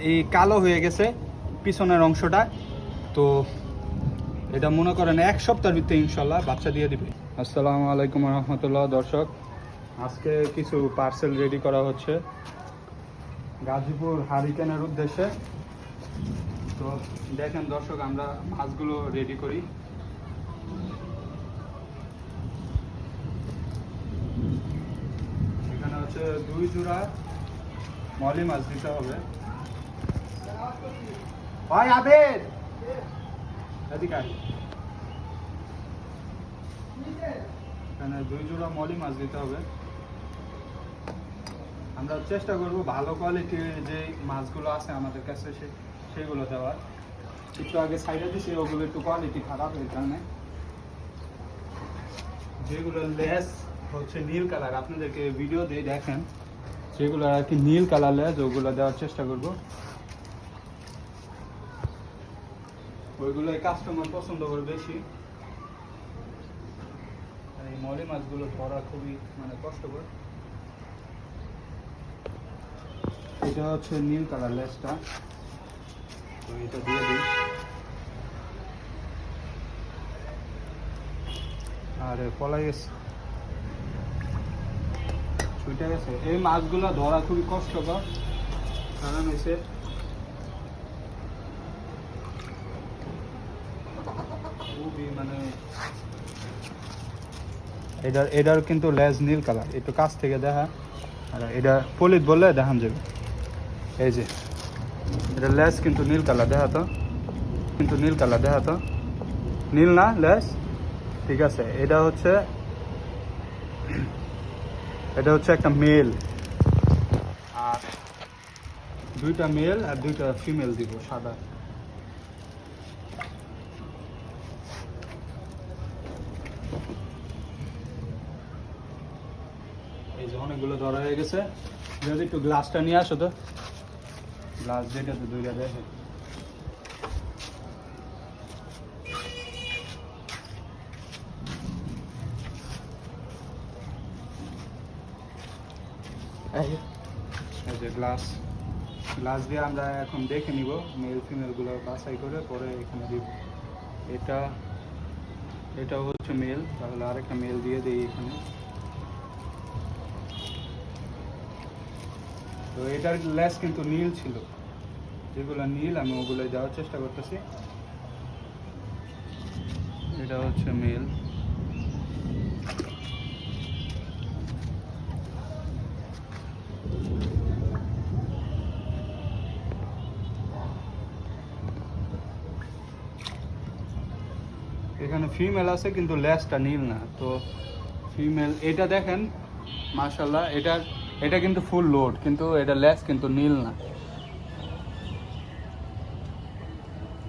এই কালো হয়ে গেছে পিছনের অংশটা। তো এটা মনে করেন 1 সপ্তাহের ভিতরে ইনশাল্লাহ বাচ্চা দিয়ে দিবে। আসসালামু আলাইকুম রহমতুল্লাহ। দর্শক, আজকে কিছু পার্সেল রেডি করা হচ্ছে গাজীপুর হারিকেনের উদ্দেশ্যে। তো দেখেন দর্শক, আমরা মাছগুলো রেডি করি। এখানে হচ্ছে 2 জোড়া মলি মাছ দিতে হবে। ভাই আবেদ, এদিকে আয়। এখানে 2 জোড়া মলি মাছ দিতে হবে। আমরা চেষ্টা করব ভালো কোয়ালিটির যে মাছগুলো আছে আমাদের কাছে সেগুলো দেওয়ার। একটু আগে সাইডে দিছি, ওগুলো একটু কোয়ালিটি খারাপ, এর কারণে। যেগুলো লেস হচ্ছে নীল কালার, আপনাদেরকে ভিডিও দিয়ে দেখেন, যেগুলো আর কি নীল কালার লেস, ওগুলো দেওয়ার চেষ্টা করব। ওইগুলোই কাস্টমার পছন্দ করে বেশি। এই মলি মাছগুলো ধরা খুবই কষ্টকর। এটা হচ্ছে নীল কালার লেসটা, তো এটা দিয়ে দিই। আরে পলাই গেছে, ছুটে গেছে। এই মাছগুলো ধরা খুবই কষ্টকর, কারণ হচ্ছে খুবই এটার কিন্তু লেজ নীল কালার। একটু কাছ থেকে দেখা, আর এটা পলিত বললে দেখান যাবে। এই যে এটা লেজ কিন্তু নীল কালার, দেখা তো, কিন্তু নীল কালার, দেখা তো, নীল না লেজ? ঠিক আছে। এটা হচ্ছে একটা মেল, আর 2টা মেল আর 2টা ফিমেল দিব সাদা। এই যে অনেকগুলো ধরা হয়ে গেছে। যদি একটু গ্লাসটা নিয়ে আসো তো, গ্লাস যেটাতে 2টা দেখে। এই যে গ্লাস দিয়ে আমরা এখন দেখে নিব মেল ফিমেলগুলো বাছাই করে, পরে এখানে দিব। এটা হচ্ছে মেল, তাহলে আরেকটা মেল দিয়ে দিই এখানে। তো এটার লেস কিন্তু নীল ছিল, যেগুলো নীল আমি ওগুলোই দেওয়ার চেষ্টা করতেছি। এটা হচ্ছে মেল। এখানে ফিমেল আছে কিন্তু লেসটা নীল না। তো ফিমেল এটা দেখেন, মাশাআল্লাহ, এটা কিন্তু ফুল লোড, কিন্তু এটা লেস কিন্তু নীল না।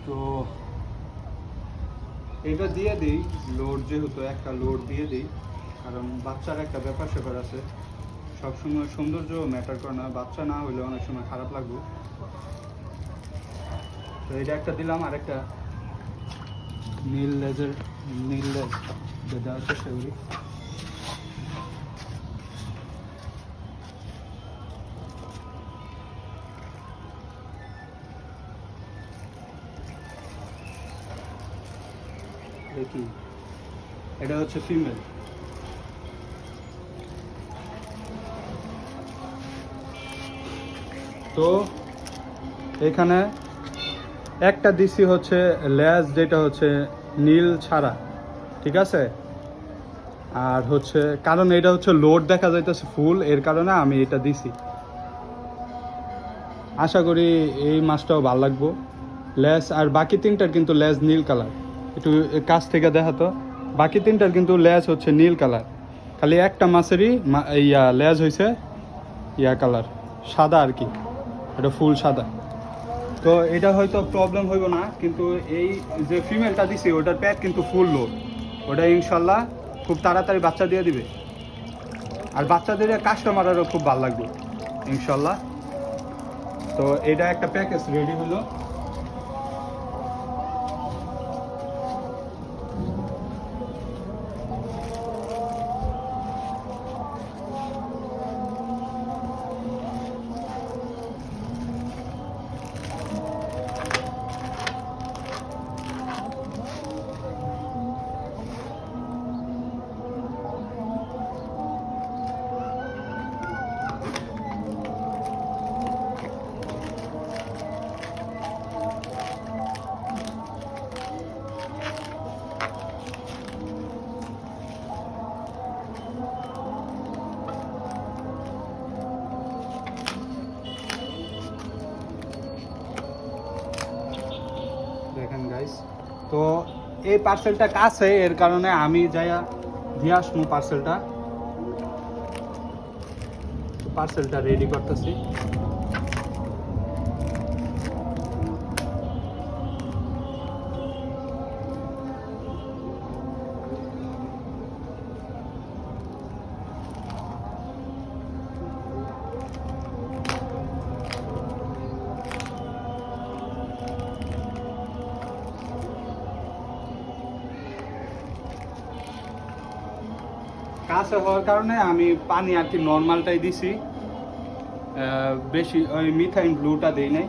তো এটা দিয়ে দিই লোড, যেহেতু একটা লোড দিয়ে দিই, কারণ বাচ্চার একটা ব্যাপার স্যাপার আছে। সবসময় সৌন্দর্য ম্যাটার করে না, বাচ্চা না হইলে অনেক সময় খারাপ লাগবে। তো এটা একটা দিলাম, আর একটা নীল লেজ দেওয়ার চেষ্টা করি। দেখি, এটা হচ্ছে ফিমেল। তো এখানে একটা দিছি হচ্ছে লেজ, যেটা হচ্ছে নীল ছাড়া, ঠিক আছে। আর হচ্ছে কারণ এটা হচ্ছে লোড দেখা যাইতেছে ফুল, এর কারণে আমি এটা দিছি। আশা করি এই মাছটাও ভালো লাগবো। লেজ আর বাকি 3টার কিন্তু লেজ নীল কালার। একটু কাছ থেকে দেখাতো, বাকি 3টার কিন্তু লেজ হচ্ছে নীল কালার। খালি একটা মাছেরই লেজ হয়েছে কালার সাদা আর কি, এটা ফুল সাদা। তো এটা হয়তো প্রবলেম হইব না, কিন্তু এই যে ফিমেলটা দিছি ওটার প্যাক কিন্তু ফুল লোড। ওটা ইনশাল্লাহ খুব তাড়াতাড়ি বাচ্চা দিয়ে দিবে, আর বাচ্চাদের কাস্টমারেরও খুব ভালো লাগবে ইনশাল্লাহ। তো এটা একটা প্যাকেজ রেডি হলো। সাইজ। তো এই পার্সেলটা কাছে, এর কারণে আমি যাইয়া দিয়ে আসবো পার্সেলটা রেডি করতেছি। কাছে হওয়ার কারণে আমি পানি আর কি নর্মালটাই দিছি, বেশি ওই মিথাইন ব্লুটা দিই নাই,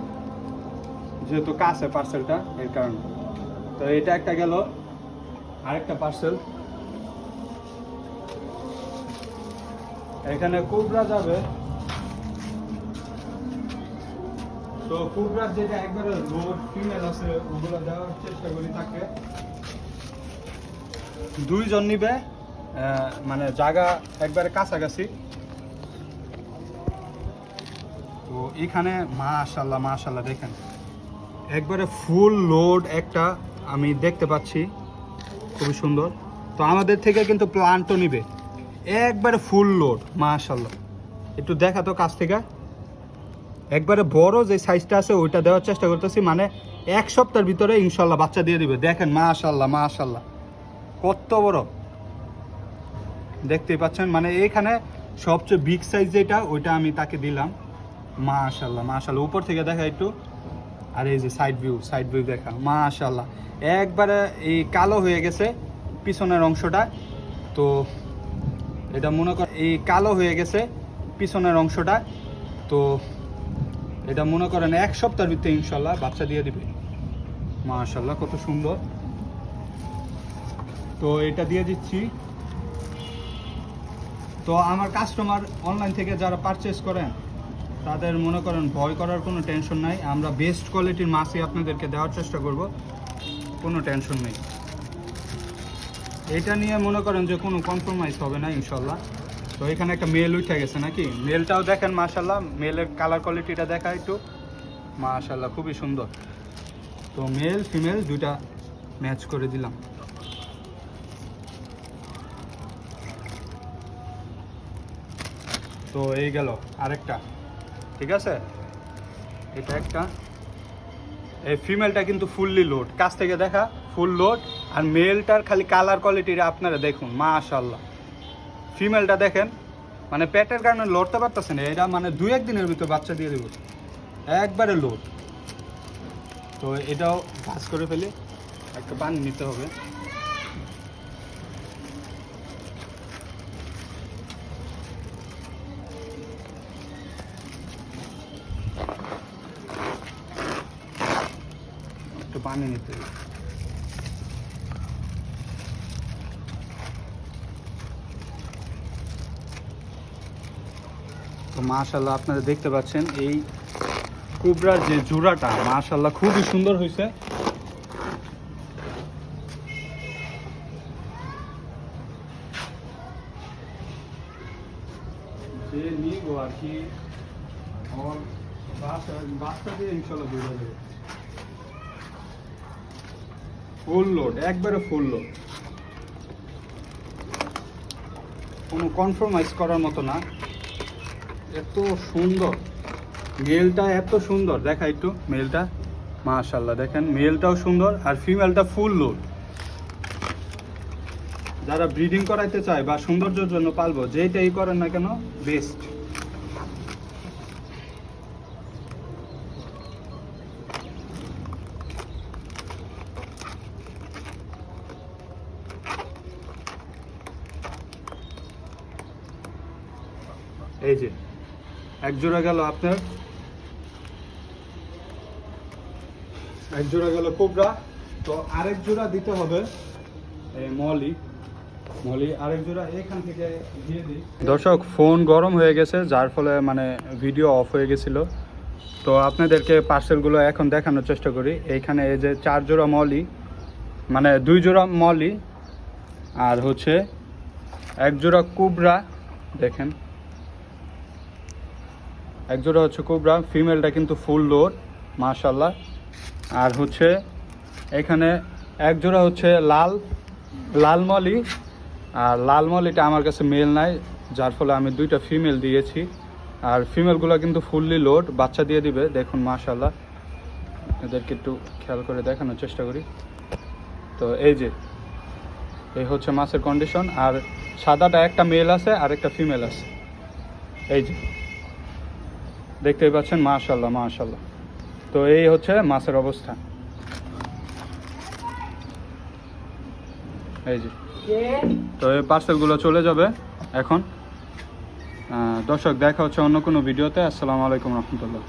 যেহেতু কাছে পার্সেলটা, এর কারণে। তো এটা একটা গেল, আরেকটা পার্সেল এখানে কুবরা যাবে। তো কুবরার যেটা একবারে লোড ফিমেল আছে ওগুলো দেওয়ার চেষ্টা করি তাকে। দুইজন নিবে, মানে জায়গা একবারে কাছাকাছি। তো এখানে মাশাআল্লাহ দেখেন একবারে ফুল লোড একটা আমি দেখতে পাচ্ছি, খুবই সুন্দর। তো আমাদের থেকে কিন্তু প্লান্টও নিবে, একবারে ফুল লোড মাশাআল্লাহ। একটু দেখা তো কাছ থেকে, একবারে বড় যে সাইজটা আছে ওইটা দেওয়ার চেষ্টা করতেছি, মানে 1 সপ্তাহের ভিতরে ইনশাল্লাহ বাচ্চা দিয়ে দিবে। দেখেন মাশাআল্লাহ কত বড় দেখতেই পাচ্ছেন। মানে এইখানে সবচেয়ে বিগ সাইজ যেটা ওইটা আমি তাকে দিলাম। মাশাআল্লাহ উপর থেকে দেখা একটু, আর এই যে সাইড ভিউ দেখা মাশাআল্লাহ। একবারে এই কালো হয়ে গেছে পিছনের অংশটা। তো এটা মনে করেন এই কালো হয়ে গেছে পিছনের অংশটা। তো এটা মনে করেন 1 সপ্তাহের ভিতরে ইনশাল্লাহ বাচ্চা দিয়ে দিবে। মাশাআল্লাহ কত সুন্দর। তো এটা দিয়ে দিচ্ছি। তো আমার কাস্টমার অনলাইন থেকে যারা পারচেস করেন তাদের মনে করেন ভয় করার কোনো টেনশন নাই। আমরা বেস্ট কোয়ালিটির মাছই আপনাদেরকে দেওয়ার চেষ্টা করব, কোনো টেনশন নেই। এটা নিয়ে মনে করেন যে কোনো কম্প্রোমাইজ হবে না ইনশাল্লাহ। তো এখানে একটা মেল উঠে গেছে নাকি, মেলটাও দেখেন মাশাআল্লাহ, মেলের কালার কোয়ালিটিটা দেখা একটু মাশাআল্লাহ খুবই সুন্দর। তো মেল ফিমেল দুইটা ম্যাচ করে দিলাম। তো এই গেল আরেকটা, ঠিক আছে। এটা একটা, এই ফিমেলটা কিন্তু ফুললি লোড, কাছ থেকে দেখা ফুল লোড। আর মেলটার খালি কালার কোয়ালিটিটা আপনারা দেখুন মাশাআল্লাহ। ফিমেলটা দেখেন, মানে পেটের কারণে লড়তে পারতেছে না, এটা মানে 2-1 দিনের ভিতরে বাচ্চা দিয়ে দেব, একবারে লোড। তো এটাও ভাজ করে ফেলি, একটা পানি নিতে হবে। একটু পানি নিতে হবে। তো মাশাআল্লাহ আপনারা দেখতে পাচ্ছেন এই কুবরার যে জোড়াটা মাশাআল্লাহ খুবই সুন্দর হয়েছে। যে নিব আর কি আমার বাচ্চা দিয়ে ইনশাআল্লাহ দুই যাবে। ফুল লোড, একবারে ফুল লোড, কোনো কনফার্মাইজ করার মতো না। এত সুন্দর মেলটা, এত সুন্দর দেখা একটু মেলটা মাশাআল্লাহ। দেখেন মেলটাও সুন্দর আর ফিমেলটা ফুল লোড। যারা ব্রিডিং করাইতে চায় বা সৌন্দর্যের জন্য পালবো, যেটাই করেন না কেন বেস্ট। এই যে এক জোড়া গেল আপনার, এক জোড়া গেল কোবরা। তো আরেক জোড়া দিতে হবে মলি আরেক জোড়া এখান থেকে দিয়ে দিই। দর্শক ফোন গরম হয়ে গেছে, যার ফলে মানে ভিডিও অফ হয়ে গেছিল। তো আপনাদেরকে পার্সেলগুলো এখন দেখানোর চেষ্টা করি। এইখানে এই যে 4 জোড়া মলি, মানে 2 জোড়া মলি আর হচ্ছে 1 জোড়া কোবরা। দেখেন 1 জোড়া হচ্ছে কোবরা, ফিমেলটা কিন্তু ফুল লোড মাশাআল্লাহ। আর হচ্ছে এখানে এক জোড়া হচ্ছে লালমলি, আর লালমলিটা আমার কাছে মেল নাই, যার ফলে আমি দুইটা ফিমেল দিয়েছি। আর ফিমেলগুলো কিন্তু ফুললি লোড, বাচ্চা দিয়ে দিবে। দেখুন মাশাআল্লাহ, এদেরকে একটু খেয়াল করে দেখানোর চেষ্টা করি। তো এই হচ্ছে মাছের কন্ডিশন। আর সাদাটা একটা মেল আছে আর একটা ফিমেল আছে, এই যে দেখতেই পাচ্ছেন। মাশাআল্লাহ মাশাআল্লাহ। তো এই হচ্ছে মাছের অবস্থা, এই যে। তো এই পার্সেলগুলো চলে যাবে এখন। দর্শক, দেখা হচ্ছে অন্য কোনো ভিডিওতে। আসসালামু আলাইকুম রহমতুল্লাহ।